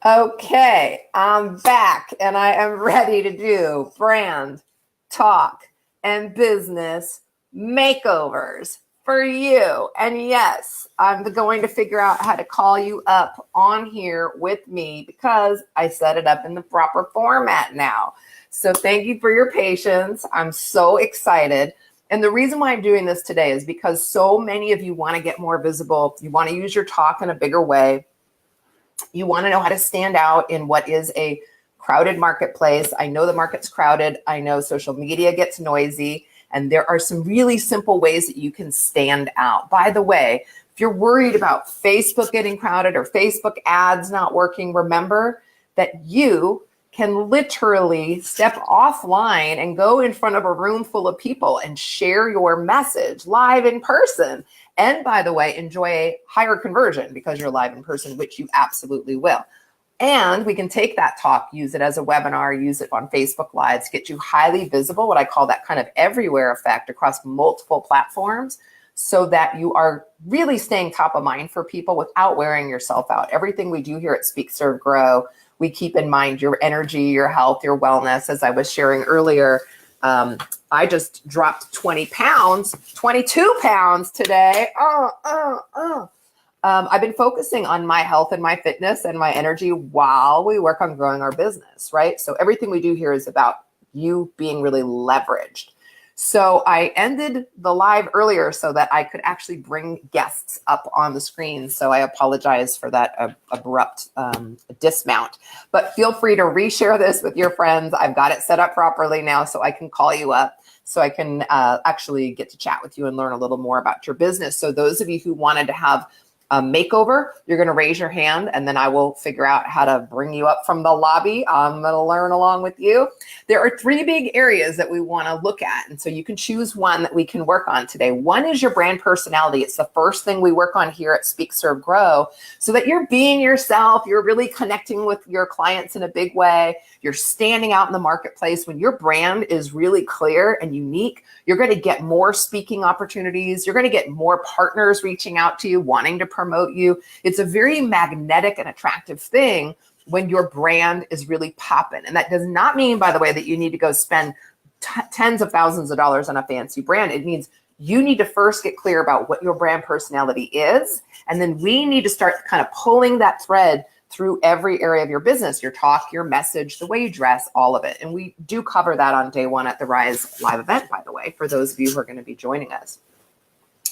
Okay, I'm back and I am ready to do brand, talk, and business makeovers for you. And yes, I'm going to figure out how to call you up on here with me because I set it up in the proper format now. So thank you for your patience. I'm so excited. And the reason why I'm doing this today is because so many of you want to get more visible. You want to use your talk in a bigger way. You want to know how to stand out in what is a crowded marketplace. I know the market's crowded. I know social media gets noisy. And there are some really simple ways that you can stand out. By the way, if you're worried about Facebook getting crowded or Facebook ads not working, remember that you can literally step offline and go in front of a room full of people and share your message live in person. And by the way, enjoy a higher conversion because you're live in person, which you absolutely will. And we can take that talk, use it as a webinar, use it on Facebook Lives, get you highly visible, what I call that kind of everywhere effect across multiple platforms, so that you are really staying top of mind for people without wearing yourself out. Everything we do here at Speak, Serve, Grow, we keep in mind your energy, your health, your wellness. As I was sharing earlier, I just dropped 20 pounds, 22 pounds today. I've been focusing on my health and my fitness and my energy while we work on growing our business, right? So everything we do here is about you being really leveraged. So I ended the live earlier so that I could actually bring guests up on the screen. So I apologize for that abrupt dismount. But feel free to reshare this with your friends. I've got it set up properly now so I can call you up, so I can actually get to chat with you and learn a little more about your business. So those of you who wanted to have a makeover, you're going to raise your hand and then I will figure out how to bring you up from the lobby. I'm going to learn along with you. There are three big areas that we want to look at. And so you can choose one that we can work on today. One is your brand personality. It's the first thing we work on here at Speak, Serve, Grow, so that you're being yourself. You're really connecting with your clients in a big way. You're standing out in the marketplace. When your brand is really clear and unique, you're going to get more speaking opportunities. You're going to get more partners reaching out to you, wanting to promote you. It's a very magnetic and attractive thing when your brand is really popping. And that does not mean, by the way, that you need to go spend tens of thousands of dollars on a fancy brand. It means you need to first get clear about what your brand personality is. And then we need to start kind of pulling that thread through every area of your business, your talk, your message, the way you dress, all of it. And we do cover that on day one at the Rise live event, by the way, for those of you who are going to be joining us.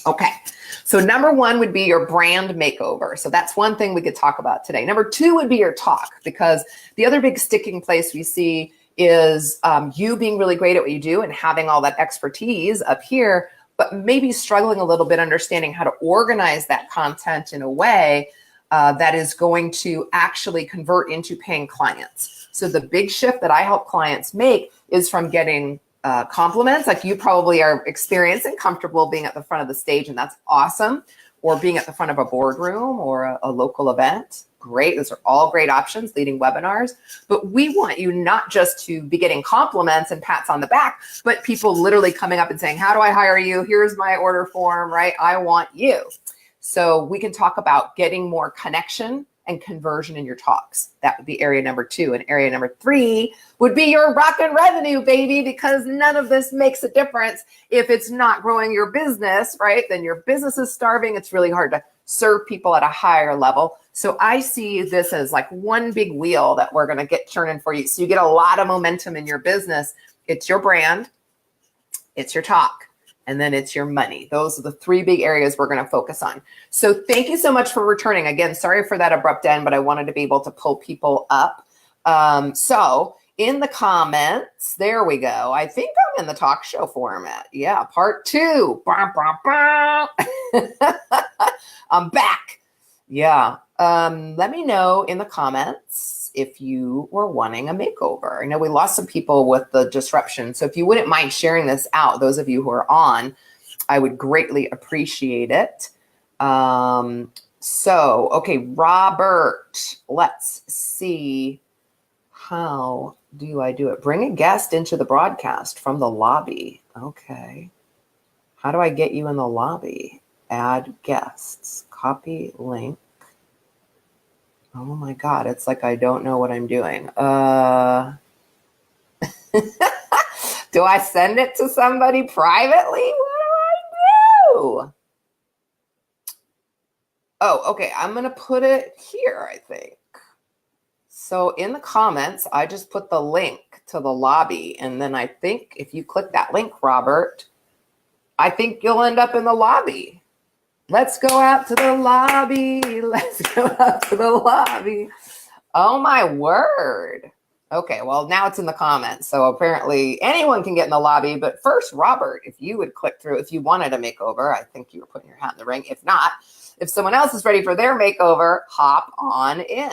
Okay, so number one would be your brand makeover. So that's one thing we could talk about today. Number two would be your talk, because the other big sticking place we see is you being really great at what you do and having all that expertise up here, but maybe struggling a little bit understanding how to organize that content in a way that is going to actually convert into paying clients. So the big shift that I help clients make is from getting compliments, like you probably are experienced and comfortable being at the front of the stage, and that's awesome, or being at the front of a boardroom or a local event. Great. Those are all great options, leading webinars. But we want you not just to be getting compliments and pats on the back, but people literally coming up and saying, how do I hire you? Here's my order form, right? I want you. So we can talk about getting more connection and conversion in your talks. That would be area number two. And area number three would be your rockin' revenue, baby, because none of this makes a difference if it's not growing your business, right? Then your business is starving. It's really hard to serve people at a higher level. So I see this as like one big wheel that we're going to get churning for you. So you get a lot of momentum in your business. It's your brand, it's your talk, and then it's your money. Those are the three big areas we're going to focus on. So thank you so much for returning. Again, sorry for that abrupt end, but I wanted to be able to pull people up. So in the comments, there we go. I think I'm in the talk show format. Yeah, part two. I'm back. Yeah. Let me know in the comments if you were wanting a makeover. I know we lost some people with the disruption. So if you wouldn't mind sharing this out, those of you who are on, I would greatly appreciate it. So, okay, Robert, let's see. How do I do it? Bring a guest into the broadcast from the lobby. Okay. How do I get you in the lobby? Add guests. Copy link. Oh my God. It's like, I don't know what I'm doing. Do I send it to somebody privately? What do I do? Oh, okay. I'm going to put it here, I think. So in the comments, I just put the link to the lobby. And then I think if you click that link, Robert, I think you'll end up in the lobby. Let's go out to the lobby. Let's go out to the lobby. Oh my word. Okay, well, now it's in the comments. So apparently anyone can get in the lobby. But first, Robert, if you would click through, if you wanted a makeover, I think you were putting your hat in the ring. If not, if someone else is ready for their makeover, hop on in.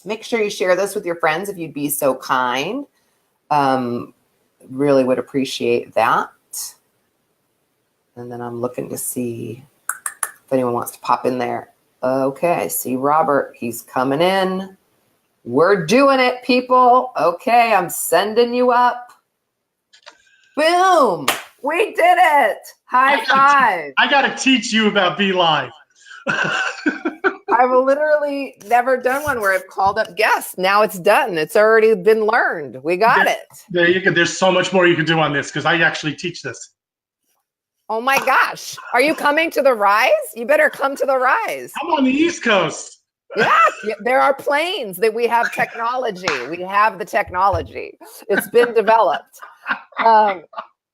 Make sure you share this with your friends if you'd be so kind. Really would appreciate that. And then I'm looking to see if anyone wants to pop in there. Okay, I see Robert. He's coming in. We're doing it, people. Okay, I'm sending you up. Boom. We did it. High five. I got to teach you about Be Live. I've literally never done one where I've called up guests. Now it's done. It's already been learned. We got it. There you go. There's so much more you can do on this because I actually teach this. Oh my gosh. Are you coming to the Rise? You better come to the Rise. I'm on the East Coast. Yeah, there are planes that we have technology. We have the technology. It's been developed.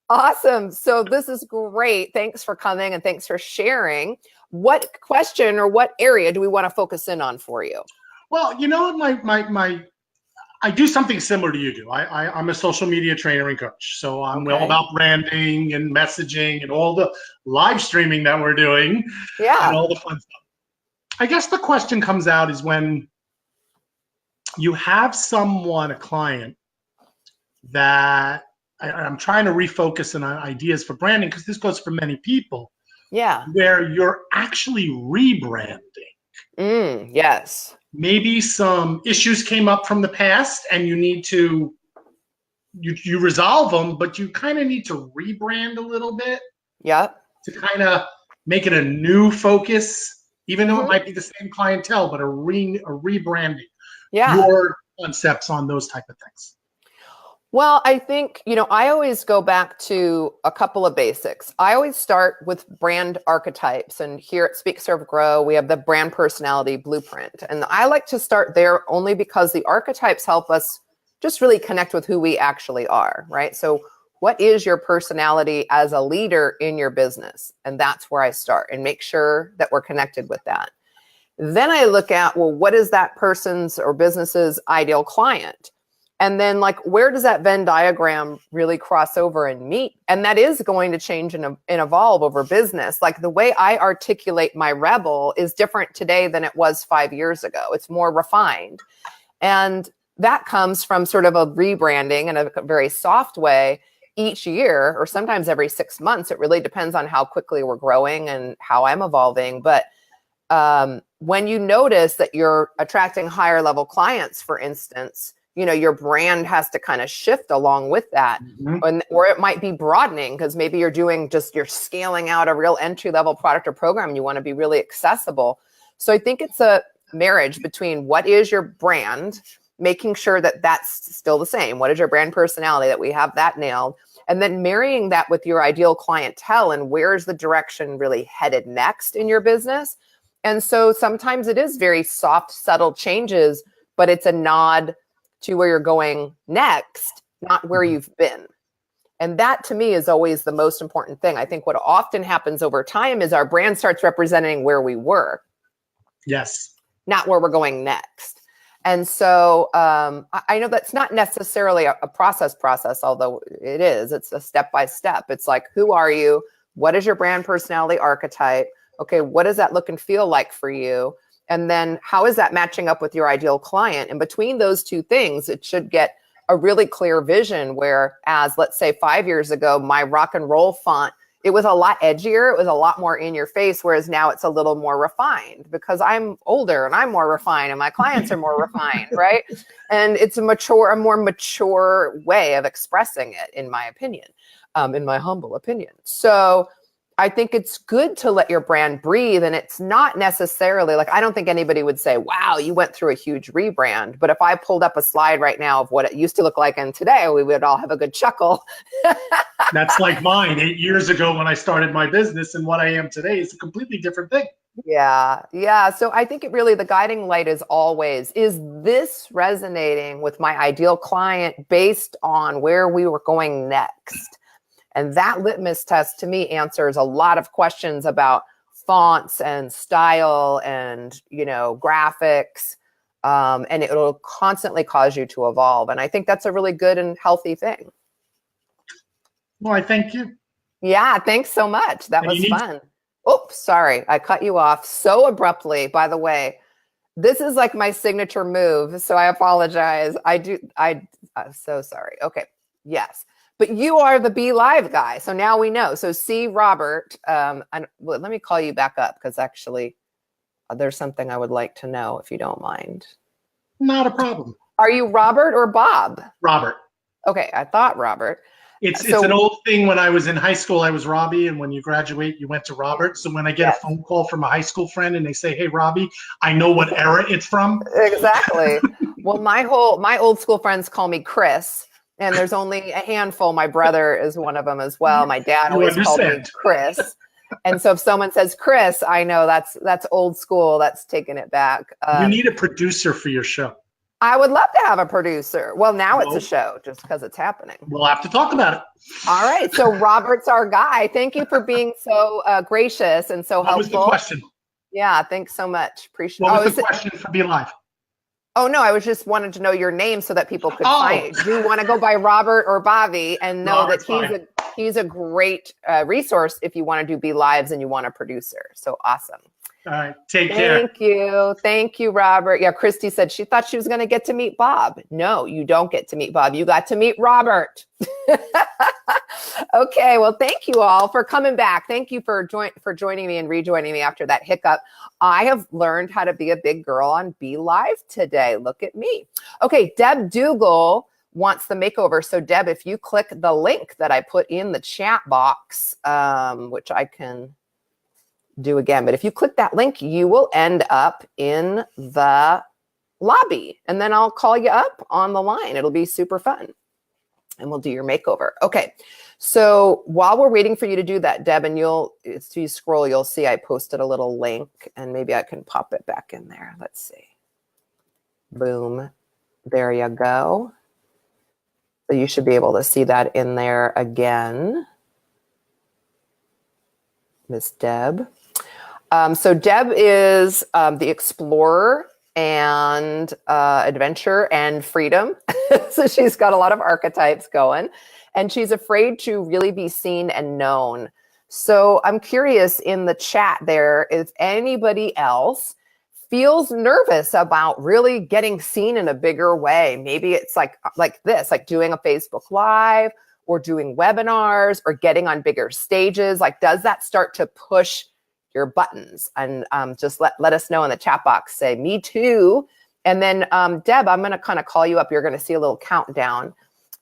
Awesome. So this is great. Thanks for coming and thanks for sharing. What question or what area do we want to focus in on for you? Well, you know what, I do something similar to you do. I'm a social media trainer and coach. So I'm well about branding and messaging and all the live streaming that we're doing. Yeah. And all the fun stuff. I guess the question comes out is when you have someone, a client, that I'm trying to refocus on ideas for branding, because this goes for many people. Yeah. Where you're actually rebranding. Yes. Maybe some issues came up from the past and you need to, you resolve them, but you kind of need to rebrand a little bit. Yep. To kind of make it a new focus. Even though it might be the same clientele, but a rebranding. Yeah. Your concepts on those type of things. Well, I think, I always go back to a couple of basics. I always start with brand archetypes. And here at Speak, Serve, Grow, we have the brand personality blueprint. And I like to start there only because the archetypes help us just really connect with who we actually are, right? So what is your personality as a leader in your business? And that's where I start and make sure that we're connected with that. Then I look at, well, what is that person's or business's ideal client? And then where does that Venn diagram really cross over and meet? And that is going to change and evolve over business. Like the way I articulate my rebel is different today than it was 5 years ago. It's more refined. And that comes from sort of a rebranding in a very soft way each year, or sometimes every 6 months. It really depends on how quickly we're growing and how I'm evolving. But when you notice that you're attracting higher level clients, for instance, your brand has to kind of shift along with that. Or it might be broadening because maybe you're scaling out a real entry level product or program and you want to be really accessible. So I think it's a marriage between what is your brand, making sure that that's still the same. What is your brand personality, that we have that nailed? And then marrying that with your ideal clientele and where's the direction really headed next in your business. And so sometimes it is very soft, subtle changes, but it's a nod to where you're going next, not where you've been. And that to me is always the most important thing. I think what often happens over time is our brand starts representing where we were. Yes. Not where we're going next. And so I know that's not necessarily a process, although it is. It's a step-by-step. It's like, who are you? What is your brand personality archetype? Okay, what does that look and feel like for you? And then how is that matching up with your ideal client? And between those two things, it should get a really clear vision, whereas, let's say 5 years ago, my rock and roll font, it was a lot edgier. It was a lot more in your face, whereas now it's a little more refined because I'm older and I'm more refined and my clients are more refined, right? And it's a more mature way of expressing it, in my opinion, in my humble opinion. So I think it's good to let your brand breathe. And it's not necessarily like, I don't think anybody would say, wow, you went through a huge rebrand. But if I pulled up a slide right now of what it used to look like and today, we would all have a good chuckle. That's like mine 8 years ago when I started my business, and what I am today is a completely different thing. Yeah. Yeah. So I think it really, the guiding light is always, is this resonating with my ideal client based on where we were going next? And that litmus test to me answers a lot of questions about fonts and style and, graphics. And it'll constantly cause you to evolve. And I think that's a really good and healthy thing. Well, I thank you. Yeah. Thanks so much. That was fun. Oops, sorry. I cut you off so abruptly. By the way, this is like my signature move. So I apologize. I'm so sorry. Okay. Yes. But you are the Be Live guy. So now we know. So see, Robert, let me call you back up because actually there's something I would like to know if you don't mind. Not a problem. Are you Robert or Bob? Robert. Okay. I thought Robert. It's an old thing. When I was in high school, I was Robbie. And when you graduate, you went to Robert. So when I get a phone call from a high school friend and they say, hey, Robbie, I know what era it's from. Exactly. Well, my old school friends call me Chris. And there's only a handful. My brother is one of them as well. My dad always called me Chris. And so if someone says Chris, I know that's old school. That's taking it back. You need a producer for your show. I would love to have a producer. Well, now it's a show just because it's happening. We'll have to talk about it. All right. So Robert's our guy. Thank you for being so gracious and so helpful. What was the question? Yeah. Thanks so much. Appreciate it. What was the question for Be Live? Oh, no, I was just wanted to know your name so that people could find. Do you want to go by Robert or Bobby and know that he's a great resource if you want to do Be Lives and you want a producer. So awesome. All right. Take care. Thank you. Thank you, Robert. Yeah, Christy said she thought she was going to get to meet Bob. No, you don't get to meet Bob. You got to meet Robert. Okay. Well, thank you all for coming back. Thank you for joining me and rejoining me after that hiccup. I have learned how to be a big girl on Be Live today. Look at me. Okay. Deb Dougal wants the makeover. So Deb, if you click the link that I put in the chat box, which I can do again, but if you click that link, you will end up in the lobby and then I'll call you up on the line. It'll be super fun and we'll do your makeover. Okay. So while we're waiting for you to do that, Deb, and if you scroll, you'll see I posted a little link and maybe I can pop it back in there. Let's see. Boom. There you go. So you should be able to see that in there again. Miss Deb. So Deb is the explorer and adventure and freedom. So she's got a lot of archetypes going and she's afraid to really be seen and known. So I'm curious in the chat there, if anybody else feels nervous about really getting seen in a bigger way. Maybe it's like this, like doing a Facebook Live or doing webinars or getting on bigger stages. Like, does that start to push your buttons? And just let us know in the chat box, say me too. And then Deb, I'm going to kind of call you up. You're going to see a little countdown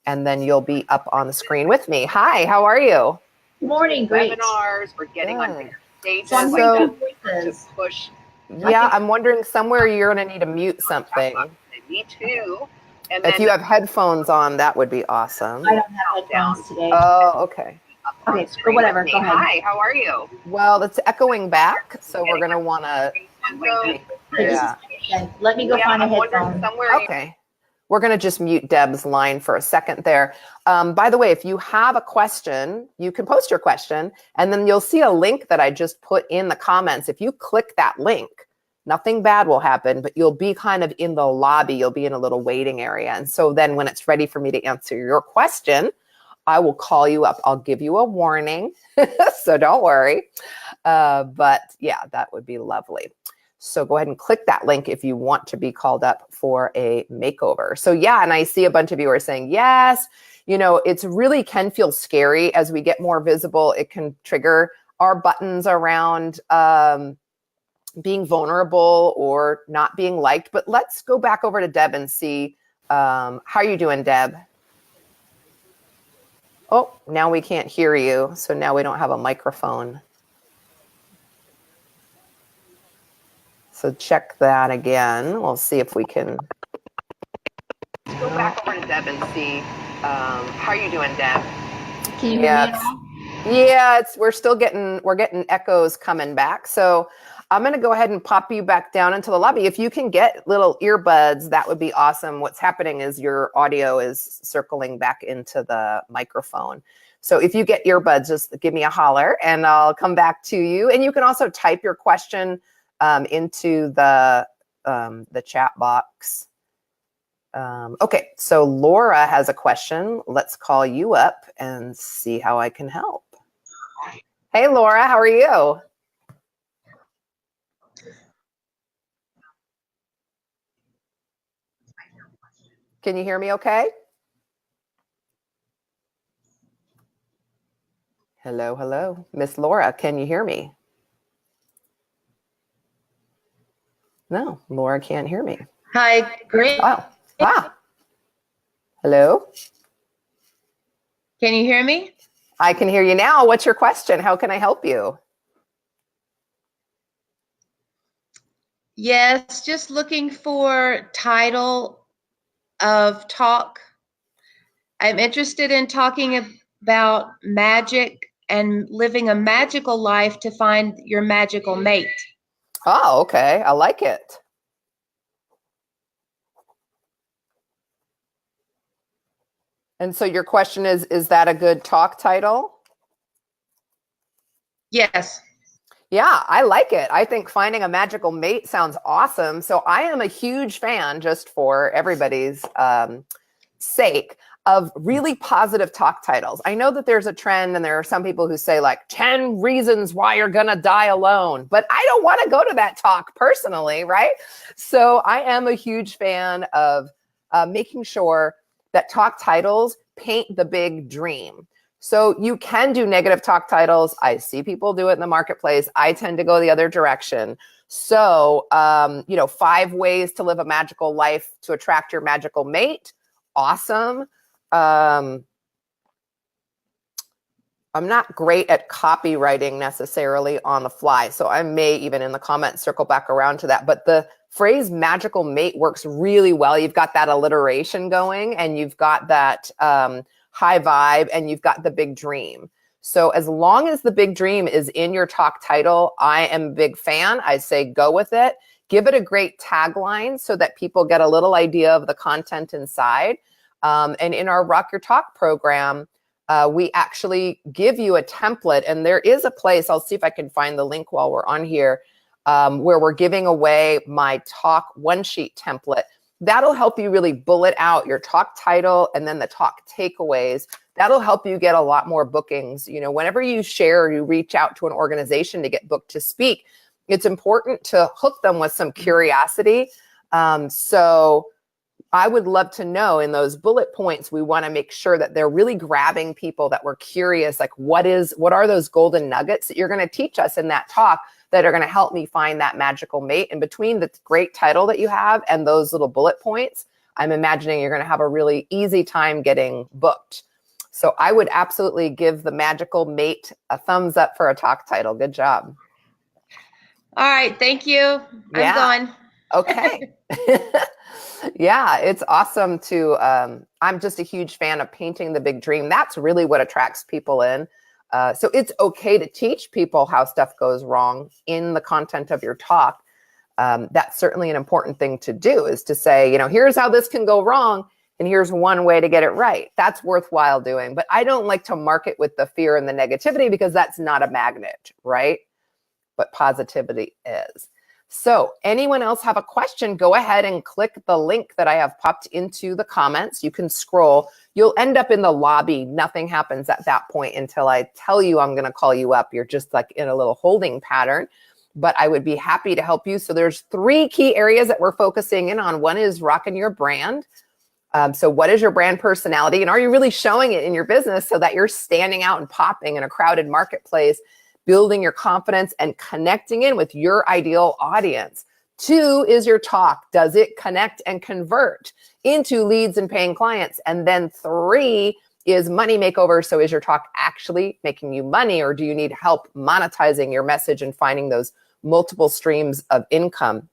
and then you'll be up on the screen with me. Hi, how are you? Good morning, great. Webinars, we're getting on bigger stages. So, to push. Yeah, I'm wondering somewhere you're going to need to mute something. Me too. And if you have headphones on, that would be awesome. I don't have headphones today. Oh, okay. Okay, but whatever. Go ahead. Hi, how are you? Well, it's echoing back, so we're going to want to. Yeah. Let me go find a headphone. Okay. We're going to just mute Deb's line for a second there. By the way, if you have a question, you can post your question, and then you'll see a link that I just put in the comments. If you click that link, nothing bad will happen, but you'll be kind of in the lobby. You'll be in a little waiting area. And so then when it's ready for me to answer your question, I will call you up. I'll give you a warning, so don't worry. But yeah, that would be lovely. So go ahead and click that link if you want to be called up for a makeover. So yeah, and I see a bunch of you are saying, yes, it's really can feel scary as we get more visible. It can trigger our buttons around being vulnerable or not being liked. But let's go back over to Deb and see, how are you doing, Deb? Oh, now we can't hear you. So now we don't have a microphone. So check that again. We'll see if we can go back over to Deb and see how are you doing, Deb? Can you hear me at all? Yeah, we're getting echoes coming back. So I'm going to go ahead and pop you back down into the lobby. If you can get little earbuds, that would be awesome. What's happening is your audio is circling back into the microphone. So if you get earbuds, just give me a holler and I'll come back to you. And you can also type your question into the chat box. Okay, so Laura has a question. Let's call you up and see how I can help. Hey, Laura, how are you? Can you hear me okay? Hello, hello. Miss Laura, can you hear me? No, Laura can't hear me. Hi, great. Oh, ah. Hello? Can you hear me? I can hear you now. What's your question? How can I help you? Yes, just looking for title of talk. I'm interested in talking about magic and living a magical life to find your magical mate. Oh, okay. I like it. And so your question is that a good talk title? Yes. Yeah, I like it. I think finding a magical mate sounds awesome. So I am a huge fan, just for everybody's sake, of really positive talk titles. I know that there's a trend and there are some people who say like 10 reasons why you're gonna die alone, but I don't want to go to that talk personally, right? So I am a huge fan of making sure that talk titles paint the big dream. So you can do negative talk titles. I see people do it in the marketplace. I tend to go the other direction. So, 5 ways to live a magical life to attract your magical mate. Awesome. I'm not great at copywriting necessarily on the fly. So I may even in the comments circle back around to that. But the phrase magical mate works really well. You've got that alliteration going and you've got that high vibe and you've got the big dream. So as long as the big dream is in your talk title, I am a big fan. I say go with it. Give it a great tagline so that people get a little idea of the content inside. And in our Rock Your Talk program, we actually give you a template, and there is a place, I'll see if I can find the link while we're on here, where we're giving away my talk one sheet template. That'll help you really bullet out your talk title and then the talk takeaways. That'll help you get a lot more bookings. You know, whenever you share or you reach out to an organization to get booked to speak, it's important to hook them with some curiosity. So I would love to know in those bullet points, we want to make sure that they're really grabbing people that were curious, like what are those golden nuggets that you're going to teach us in that talk that are going to help me find that magical mate. And between the great title that you have and those little bullet points, I'm imagining you're going to have a really easy time getting booked. So I would absolutely give the magical mate a thumbs up for a talk title. Good job. All right. Thank you. Yeah. I'm gone. Okay. Yeah, it's awesome to, I'm just a huge fan of painting the big dream. That's really what attracts people in. So it's okay to teach people how stuff goes wrong in the content of your talk. That's certainly an important thing to do, is to say, here's how this can go wrong and here's one way to get it right. That's worthwhile doing. But I don't like to market with the fear and the negativity because that's not a magnet, right? But positivity is. So anyone else have a question, go ahead and click the link that I have popped into the comments. You can scroll. You'll end up in the lobby. Nothing happens at that point until I tell you I'm going to call you up. You're just like in a little holding pattern, but I would be happy to help you. So there's 3 key areas that we're focusing in on. One is rocking your brand. So what is your brand personality? And are you really showing it in your business so that you're standing out and popping in a crowded marketplace, building your confidence and connecting in with your ideal audience? 2 is your talk. Does it connect and convert into leads and paying clients? And then 3 is money makeover. So is your talk actually making you money, or do you need help monetizing your message and finding those multiple streams of income.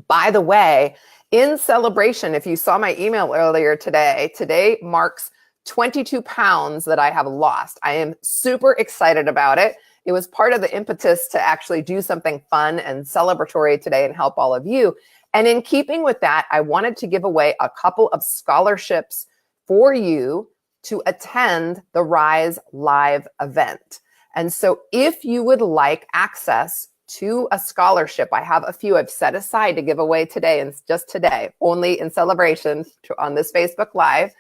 By the way, in celebration, if you saw my email earlier today marks 22 pounds that I have lost. I am super excited about it. It was part of the impetus to actually do something fun and celebratory today and help all of you. And in keeping with that, I wanted to give away a couple of scholarships for you to attend the Rise Live event. And so if you would like access to a scholarship, I have a few I've set aside to give away today, and just today, only in celebration on this Facebook Live.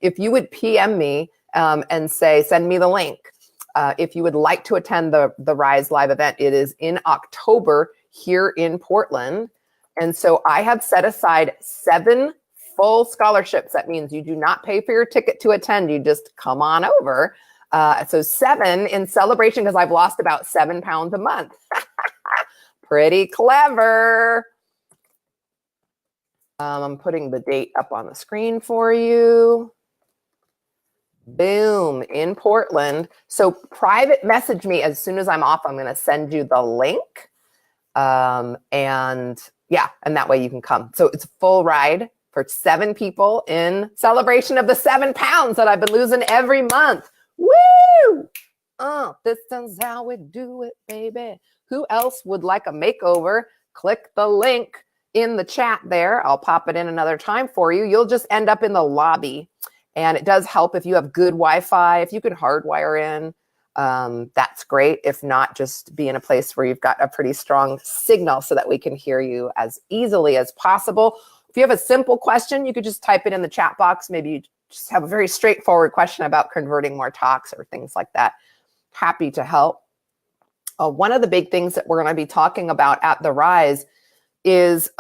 If you would PM me and say, send me the link. If you would like to attend the Rise Live event, it is in October here in Portland. And so I have set aside 7 full scholarships. That means you do not pay for your ticket to attend. You just come on over. So 7 in celebration, because I've lost about 7 pounds a month. Pretty clever. I'm putting the date up on the screen for you. Boom, in Portland. So private message me as soon as I'm off. I'm going to send you the link. And that way you can come. So it's a full ride for 7 people in celebration of the 7 pounds that I've been losing every month. Woo! This is how we do it, baby. Who else would like a makeover? Click the link in the chat there. I'll pop it in another time for you. You'll just end up in the lobby. And it does help if you have good Wi-Fi. If you could hardwire in, that's great. If not, just be in a place where you've got a pretty strong signal so that we can hear you as easily as possible. If you have a simple question, you could just type it in the chat box. Maybe you just have a very straightforward question about converting more talks or things like that. Happy to help. One of the big things that we're going to be talking about at the Rise is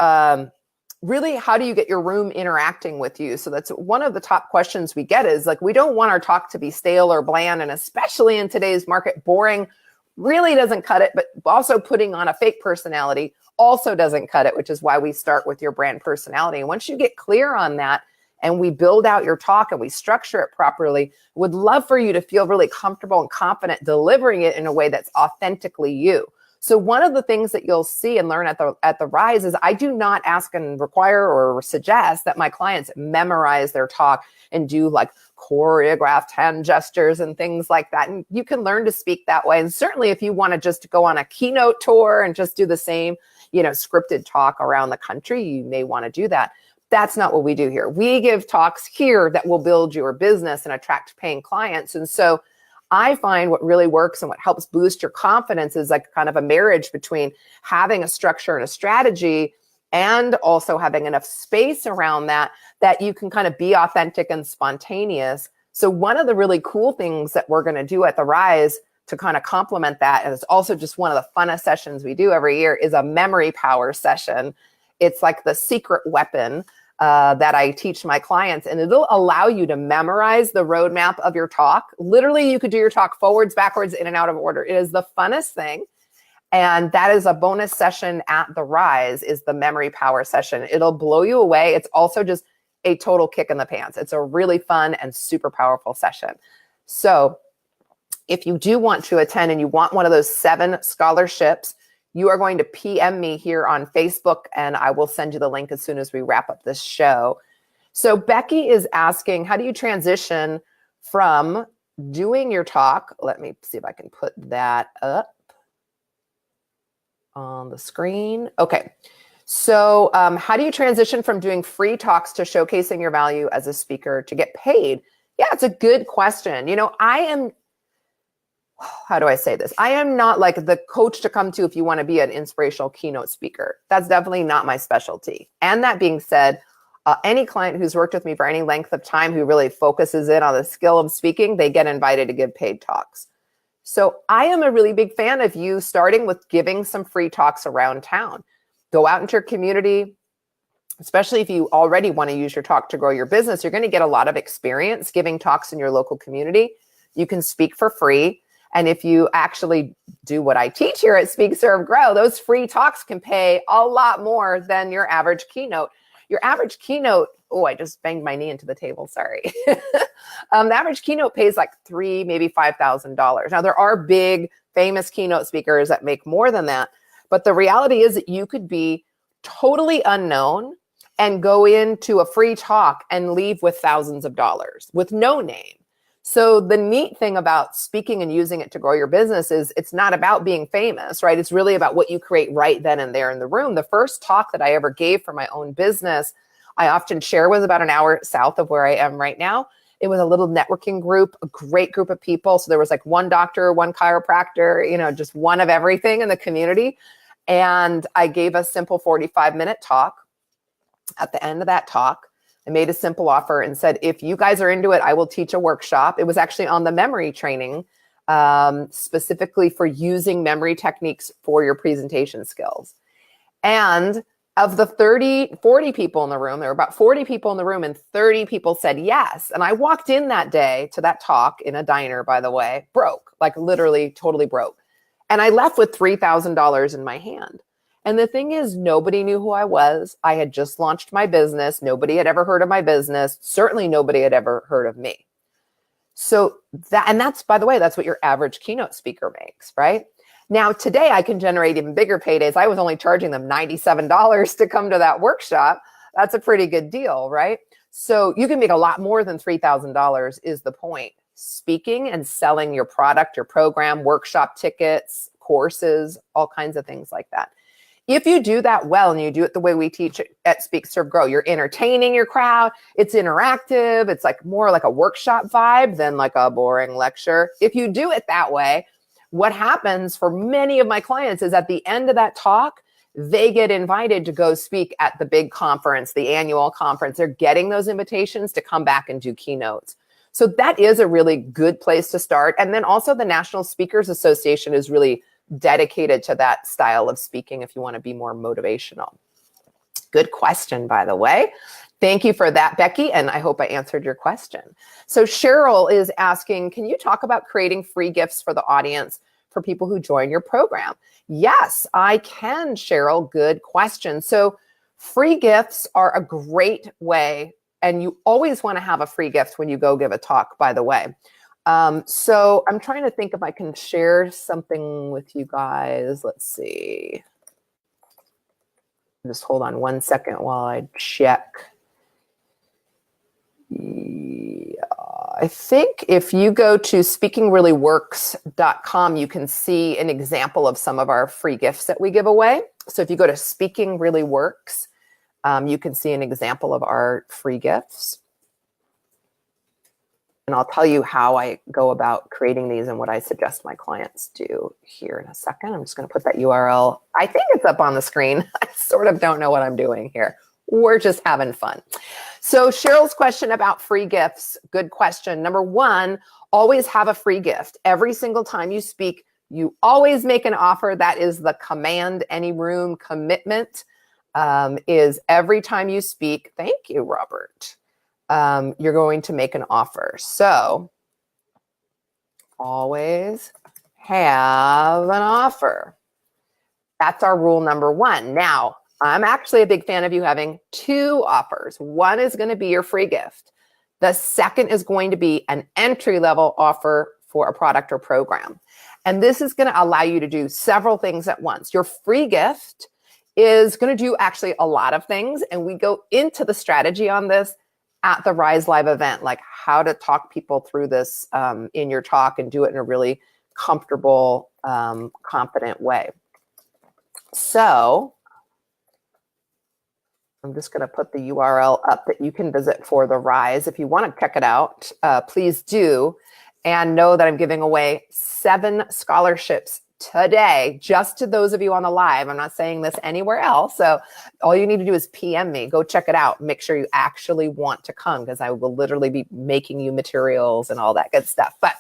really, how do you get your room interacting with you? So that's one of the top questions we get, is like, we don't want our talk to be stale or bland, and especially in today's market, boring really doesn't cut it, but also putting on a fake personality also doesn't cut it, which is why we start with your brand personality. And once you get clear on that and we build out your talk and we structure it properly, would love for you to feel really comfortable and confident delivering it in a way that's authentically you. So one of the things that you'll see and learn at the Rise is I do not ask and require or suggest that my clients memorize their talk and do like choreographed hand gestures and things like that. And you can learn to speak that way. And certainly if you want to just go on a keynote tour and just do the same, scripted talk around the country, you may want to do that. That's not what we do here. We give talks here that will build your business and attract paying clients. And so I find what really works and what helps boost your confidence is like kind of a marriage between having a structure and a strategy and also having enough space around that you can kind of be authentic and spontaneous. So one of the really cool things that we're going to do at the Rise to kind of complement that, and it's also just one of the funnest sessions we do every year, is a memory power session. It's like the secret weapon that I teach my clients, and it'll allow you to memorize the roadmap of your talk. Literally, you could do your talk forwards, backwards, in and out of order. It is the funnest thing. And that is a bonus session at the Rise, is the memory power session. It'll blow you away. It's also just a total kick in the pants. It's a really fun and super powerful session. So if you do want to attend and you want one of those 7 scholarships, you are going to PM me here on Facebook, and I will send you the link as soon as we wrap up this show. So Becky is asking, how do you transition from doing your talk? Let me see if I can put that up on the screen. Okay. So how do you transition from doing free talks to showcasing your value as a speaker to get paid? Yeah, it's a good question. How do I say this? I am not like the coach to come to if you want to be an inspirational keynote speaker. That's definitely not my specialty. And that being said, any client who's worked with me for any length of time who really focuses in on the skill of speaking, they get invited to give paid talks. So I am a really big fan of you starting with giving some free talks around town. Go out into your community, especially if you already want to use your talk to grow your business. You're going to get a lot of experience giving talks in your local community. You can speak for free. And if you actually do what I teach here at Speak, Serve, Grow, those free talks can pay a lot more than your average keynote. Your average keynote, I just banged my knee into the table, sorry. The average keynote pays like $3,000, maybe $5,000. Now, there are big, famous keynote speakers that make more than that. But the reality is that you could be totally unknown and go into a free talk and leave with thousands of dollars with no name. So the neat thing about speaking and using it to grow your business is it's not about being famous, right? It's really about what you create right then and there in the room. The first talk that I ever gave for my own business, I often share, was about an hour south of where I am right now. It was a little networking group, a great group of people. So there was like one doctor, one chiropractor, you know, just one of everything in the community. And I gave a simple 45-minute talk. At the end of that talk, I made a simple offer and said, if you guys are into it, I will teach a workshop. It was actually on the memory training, specifically for using memory techniques for your presentation skills. And of the 40 people in the room, there were about 40 people in the room and 30 people said yes. And I walked in that day to that talk in a diner, by the way, broke, like literally totally broke. And I left with $3,000 in my hand. And the thing is, nobody knew who I was. I had just launched my business. Nobody had ever heard of my business. Certainly nobody had ever heard of me. So that's, by the way, that's what your average keynote speaker makes, right? Now, today I can generate even bigger paydays. I was only charging them $97 to come to that workshop. That's a pretty good deal, right? So you can make a lot more than $3,000 is the point. Speaking and selling your product, your program, workshop tickets, courses, all kinds of things like that. If you do that well and you do it the way we teach at Speak, Serve, Grow, you're entertaining your crowd, it's interactive, it's like more like a workshop vibe than like a boring lecture. If you do it that way, what happens for many of my clients is at the end of that talk, they get invited to go speak at the big conference, the annual conference. They're getting those invitations to come back and do keynotes. So that is a really good place to start. And then also the National Speakers Association is really dedicated to that style of speaking if you want to be more motivational. Good question, by the way. Thank you for that, Becky, and I hope I answered your question. So Cheryl is asking, can you talk about creating free gifts for the audience for people who join your program? Yes, I can, Cheryl. Good question. So free gifts are a great way, and you always want to have a free gift when you go give a talk, by the way. So I'm trying to think if I can share something with you guys. Let's see. Just hold on one second while I check. Yeah, I think if you go to speakingreallyworks.com, you can see an example of some of our free gifts that we give away. So if you go to Speaking Really Works, you can see an example of our free gifts. And I'll tell you how I go about creating these and what I suggest my clients do here in a second. I'm just going to put that URL. I think it's up on the screen. I sort of don't know what I'm doing here. We're just having fun. So Cheryl's question about free gifts, good question. Number one, always have a free gift. Every single time you speak, you always make an offer. That is the command any room commitment, is every time you speak. Thank you, Robert. You're going to make an offer. So always have an offer. That's our rule number one. Now, I'm actually a big fan of you having two offers. One is going to be your free gift. The second is going to be an entry-level offer for a product or program. And this is going to allow you to do several things at once. Your free gift is going to do actually a lot of things. And we go into the strategy on this at the Rise Live event, like how to talk people through this in your talk and do it in a really comfortable, confident way. So I'm just going to put the URL up that you can visit for the Rise. If you want to check it out, please do. And know that I'm giving away 7 scholarships today, just to those of you on the live. I'm not saying this anywhere else. So all you need to do is PM me, go check it out. Make sure you actually want to come, because I will literally be making you materials and all that good stuff. But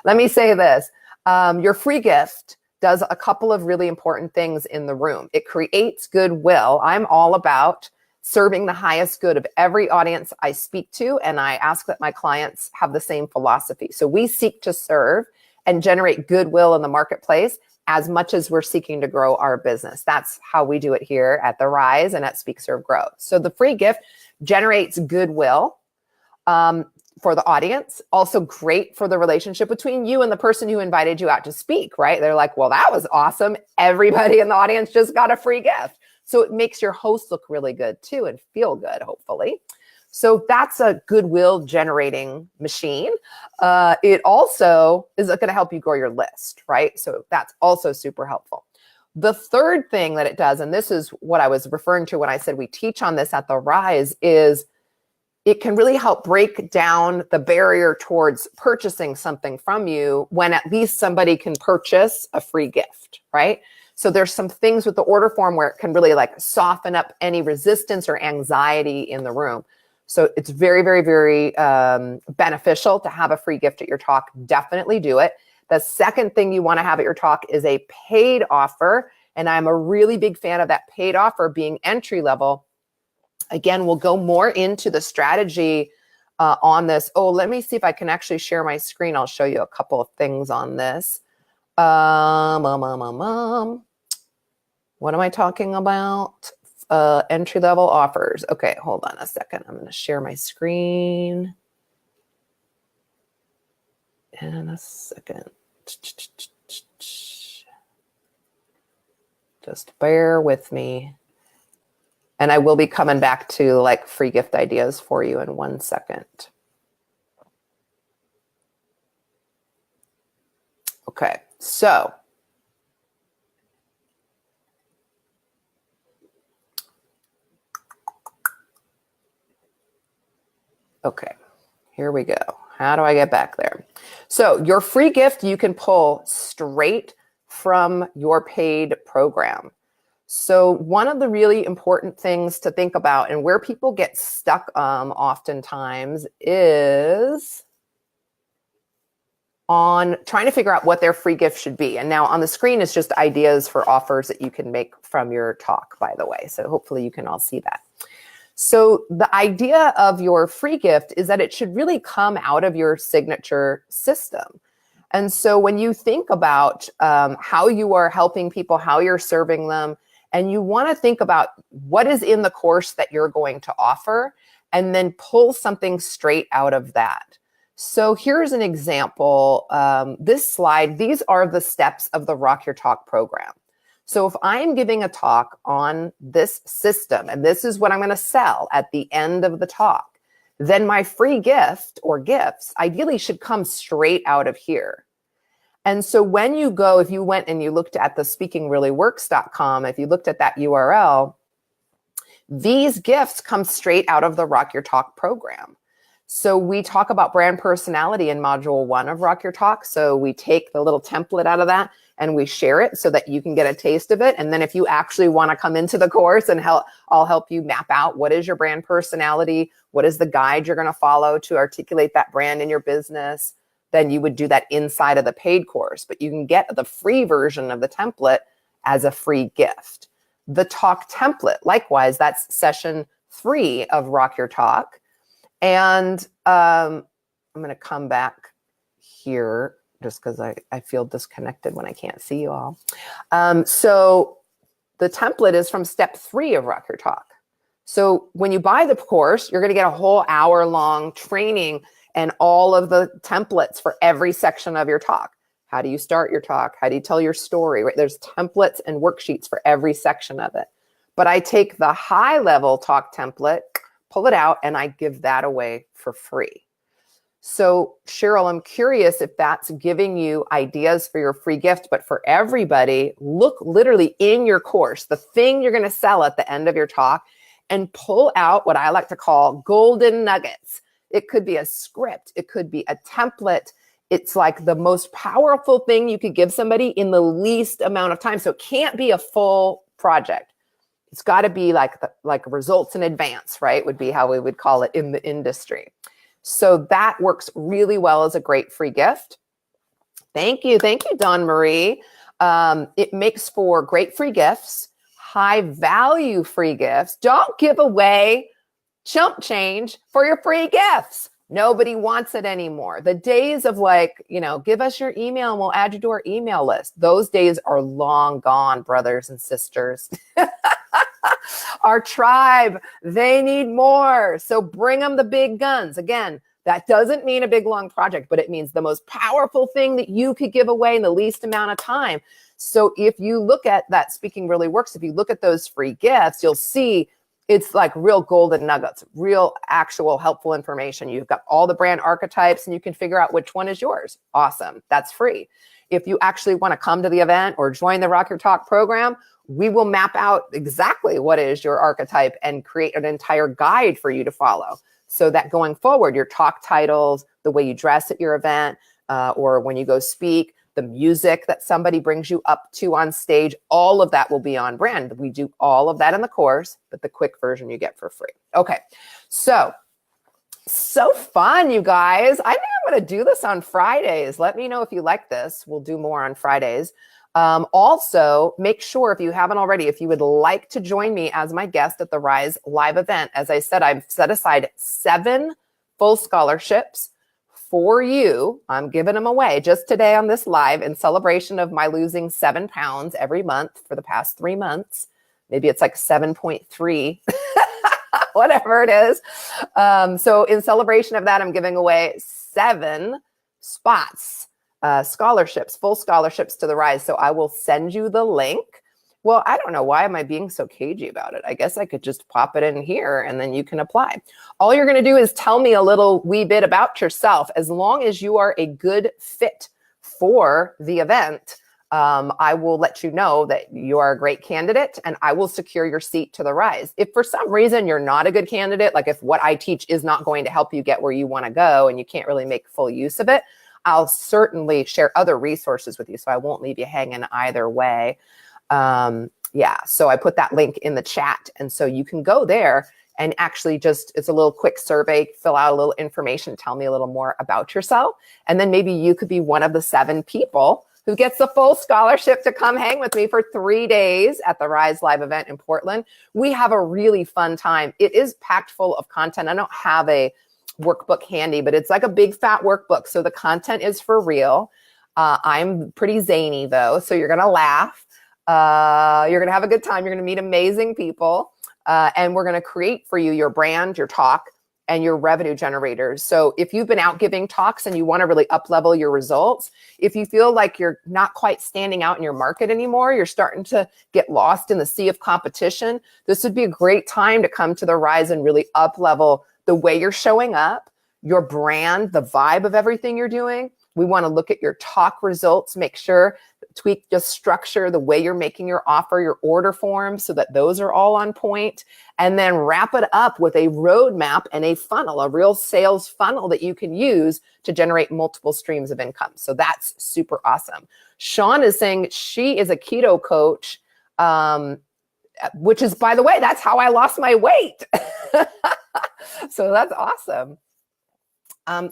let me say this, your free gift does a couple of really important things in the room. It creates goodwill. I'm all about serving the highest good of every audience I speak to, and I ask that my clients have the same philosophy. So we seek to serve and generate goodwill in the marketplace as much as we're seeking to grow our business. That's how we do it here at the Rise and at Speak, Serve, Grow. So the free gift generates goodwill for the audience, also great for the relationship between you and the person who invited you out to speak, right? They're like, well, that was awesome. Everybody in the audience just got a free gift. So it makes your host look really good too and feel good, hopefully. So that's a goodwill generating machine. It also is going to help you grow your list, right? So that's also super helpful. The third thing that it does, and this is what I was referring to when I said we teach on this at the Rise, is it can really help break down the barrier towards purchasing something from you when at least somebody can purchase a free gift, right? So there's some things with the order form where it can really like soften up any resistance or anxiety in the room. So it's very, very, very beneficial to have a free gift at your talk. Definitely do it. The second thing you want to have at your talk is a paid offer. And I'm a really big fan of that paid offer being entry level. Again, we'll go more into the strategy on this. Oh, let me see if I can actually share my screen. I'll show you a couple of things on this. What am I talking about? Entry level offers. Okay, hold on a second. I'm going to share my screen in a second. Just bear with me. And I will be coming back to like free gift ideas for you in 1 second. Okay, so okay, here we go. How do I get back there? So your free gift you can pull straight from your paid program. So one of the really important things to think about and where people get stuck oftentimes is on trying to figure out what their free gift should be. And now on the screen is just ideas for offers that you can make from your talk, by the way. So hopefully you can all see that. So the idea of your free gift is that it should really come out of your signature system. And so when you think about how you are helping people, how you're serving them, and you want to think about what is in the course that you're going to offer, and then pull something straight out of that. So here's an example. This slide, these are the steps of the Rock Your Talk program. So if I'm giving a talk on this system, and this is what I'm going to sell at the end of the talk, then my free gift or gifts ideally should come straight out of here. And so when you go, if you went and you looked at the speakingreallyworks.com, if you looked at that URL, these gifts come straight out of the Rock Your Talk program. So we talk about brand personality in module 1 of Rock Your Talk. So we take the little template out of that and we share it so that you can get a taste of it. And then if you actually want to come into the course and I'll help you map out what is your brand personality, what is the guide you're going to follow to articulate that brand in your business, then you would do that inside of the paid course. But you can get the free version of the template as a free gift. The talk template, likewise, that's session 3 of Rock Your Talk. And I'm going to come back here just because I feel disconnected when I can't see you all. So the template is from step 3 of Rock Your Talk. So when you buy the course, you're going to get a whole hour-long training and all of the templates for every section of your talk. How do you start your talk? How do you tell your story? Right? There's templates and worksheets for every section of it. But I take the high-level talk template, pull it out, and I give that away for free. So Cheryl, I'm curious if that's giving you ideas for your free gift, but for everybody, look literally in your course, the thing you're going to sell at the end of your talk, and pull out what I like to call golden nuggets. It could be a script. It could be a template. It's like the most powerful thing you could give somebody in the least amount of time. So it can't be a full project. It's got to be like results in advance, right? Would be how we would call it in the industry. So that works really well as a great free gift. Thank you, Dawn Marie. It makes for great free gifts, high value free gifts. Don't give away chump change for your free gifts. Nobody wants it anymore. The days of give us your email and we'll add you to our email list. Those days are long gone, brothers and sisters. Our tribe, they need more. So bring them the big guns. Again, That doesn't mean a big, long project, but it means the most powerful thing that you could give away in the least amount of time. So if you look at that Speaking Really Works, if you look at those free gifts, you'll see it's like real golden nuggets, real actual helpful information. You've got all the brand archetypes and you can figure out which one is yours. Awesome. That's free. If you actually want to come to the event or join the Rock Your Talk program, we will map out exactly what is your archetype and create an entire guide for you to follow. So that going forward, your talk titles, the way you dress at your event, or when you go speak, the music that somebody brings you up to on stage, all of that will be on brand. We do all of that in the course, but the quick version you get for free. Okay, so fun, you guys. I think I'm going to do this on Fridays. Let me know if you like this. We'll do more on Fridays. Also, make sure, if you haven't already, if you would like to join me as my guest at the Rise live event, as I said, I've set aside 7 full scholarships for you. I'm giving them away just today on this live in celebration of my losing 7 pounds every month for the past 3 months. Maybe it's like 7.3, whatever it is. So in celebration of that, I'm giving away 7 spots. Scholarships, full scholarships to the Rise. So I will send you the link. Well, I don't know. Why am I being so cagey about it? I guess I could just pop it in here and then you can apply. All you're going to do is tell me a little wee bit about yourself. As long as you are a good fit for the event, I will let you know that you are a great candidate and I will secure your seat to the Rise. If for some reason you're not a good candidate, like if what I teach is not going to help you get where you want to go and you can't really make full use of it, I'll certainly share other resources with you. So I won't leave you hanging either way. So I put that link in the chat. And so you can go there and actually it's a little quick survey, fill out a little information, tell me a little more about yourself. And then maybe you could be one of the 7 people who gets a full scholarship to come hang with me for 3 days at the Rise Live event in Portland. We have a really fun time. It is packed full of content. I don't have a workbook handy, but it's like a big fat workbook. So the content is for real. I'm pretty zany though. So you're going to laugh. You're going to have a good time. You're going to meet amazing people. And we're going to create for you your brand, your talk, and your revenue generators. So if you've been out giving talks and you want to really up-level your results, if you feel like you're not quite standing out in your market anymore, you're starting to get lost in the sea of competition, this would be a great time to come to the Rise and really up-level the way you're showing up, your brand, the vibe of everything you're doing. We want to look at your talk results, make sure, tweak the structure, the way you're making your offer, your order forms, so that those are all on point. And then wrap it up with a roadmap and a funnel, a real sales funnel that you can use to generate multiple streams of income. So that's super awesome. Sean is saying she is a keto coach, which is, by the way, that's how I lost my weight. So that's awesome.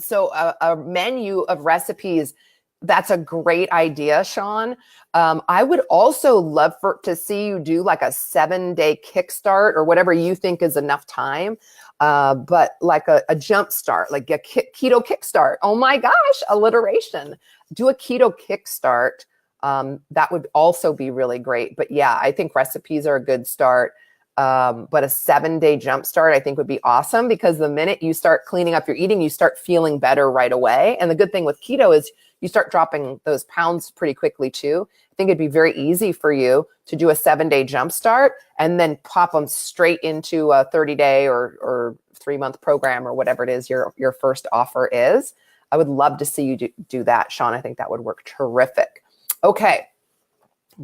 So a menu of recipes, that's a great idea, Sean. I would also love to see you do like a 7-day kickstart or whatever you think is enough time, but like a jump start, like a keto kickstart. Oh my gosh, alliteration. Do a keto kickstart. That would also be really great. But yeah, I think recipes are a good start. But a 7-day jump start, I think, would be awesome, because the minute you start cleaning up your eating, you start feeling better right away. And the good thing with keto is you start dropping those pounds pretty quickly too. I think it'd be very easy for you to do a 7-day jump start and then pop them straight into a 30-day or 3-month program or whatever it is your first offer is. I would love to see you do that, Sean. I think that would work terrific. Okay.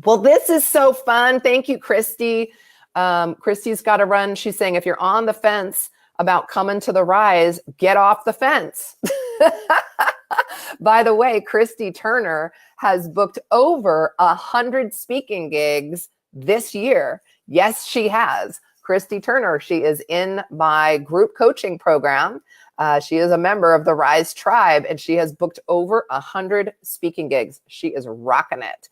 Well, this is so fun. Thank you, Kristy. Christy's got to run. She's saying, if you're on the fence about coming to the Rise, get off the fence. By the way, Kristy Turner has booked over 100 speaking gigs this year. Yes, she has. Kristy Turner, she is in my group coaching program. She is a member of the Rise Tribe, and she has booked over 100 speaking gigs. She is rocking it.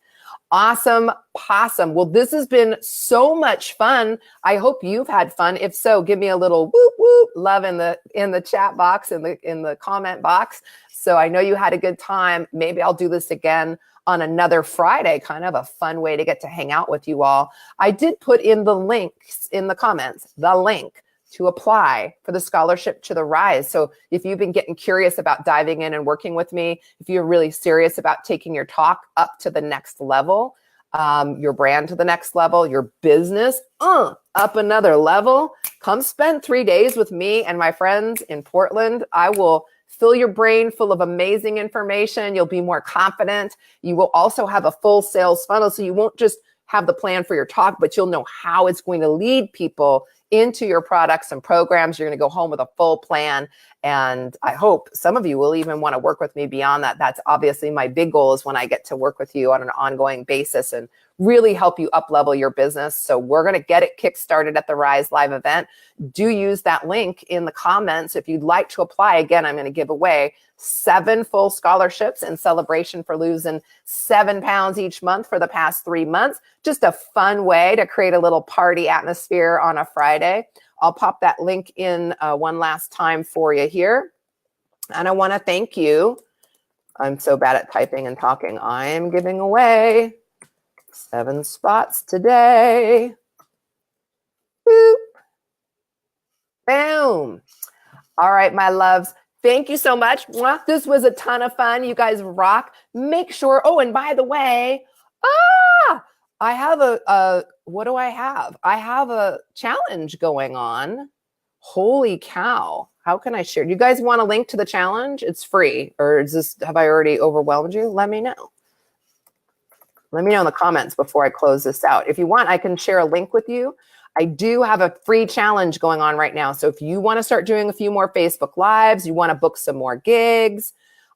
Awesome possum. Well, this has been so much fun. I hope you've had fun. If so, give me a little whoop whoop love in the chat box, in the comment box. So I know you had a good time. Maybe I'll do this again on another Friday, kind of a fun way to get to hang out with you all. I did put in the links in the comments, the link to apply for the scholarship to the Rise. So if you've been getting curious about diving in and working with me, if you're really serious about taking your talk up to the next level, your brand to the next level, your business up another level, come spend 3 days with me and my friends in Portland. I will fill your brain full of amazing information. You'll be more confident. You will also have a full sales funnel. So you won't just have the plan for your talk, but you'll know how it's going to lead people into your products and programs. You're going to go home with a full plan. And I hope some of you will even want to work with me beyond that. That's obviously my big goal, is when I get to work with you on an ongoing basis and really help you up level your business. So we're going to get it kickstarted at the Rise Live event. Do use that link in the comments if you'd like to apply. Again, I'm going to give away 7 full scholarships in celebration for losing 7 pounds each month for the past 3 months. Just a fun way to create a little party atmosphere on a Friday. I'll pop that link in one last time for you here. And I want to thank you. I'm so bad at typing and talking. I am giving away 7 spots today. Boop. Boom. All right, my loves. Thank you so much. This was a ton of fun. You guys rock. Make sure. Oh, and by the way, I have what do I have? I have a challenge going on. Holy cow. How can I share? Do you guys want a link to the challenge? It's free. Or have I already overwhelmed you? Let me know. Let me know in the comments before I close this out. If you want, I can share a link with you. I do have a free challenge going on right now. So if you want to start doing a few more Facebook Lives, you want to book some more gigs,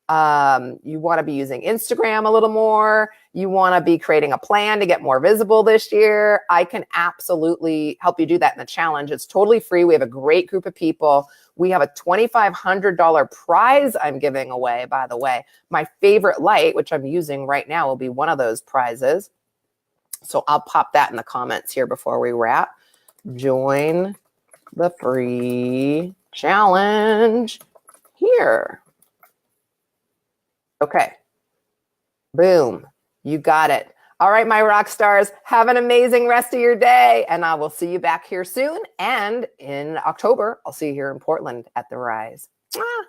you want to be using Instagram a little more, you want to be creating a plan to get more visible this year, I can absolutely help you do that in the challenge. It's totally free. We have a great group of people. We have a $2,500 prize I'm giving away, by the way. My favorite light, which I'm using right now, will be one of those prizes. So I'll pop that in the comments here before we wrap. Join the free challenge here. Okay. Boom. You got it. All right, my rock stars, have an amazing rest of your day. And I will see you back here soon. And in October, I'll see you here in Portland at the Rise. Mwah.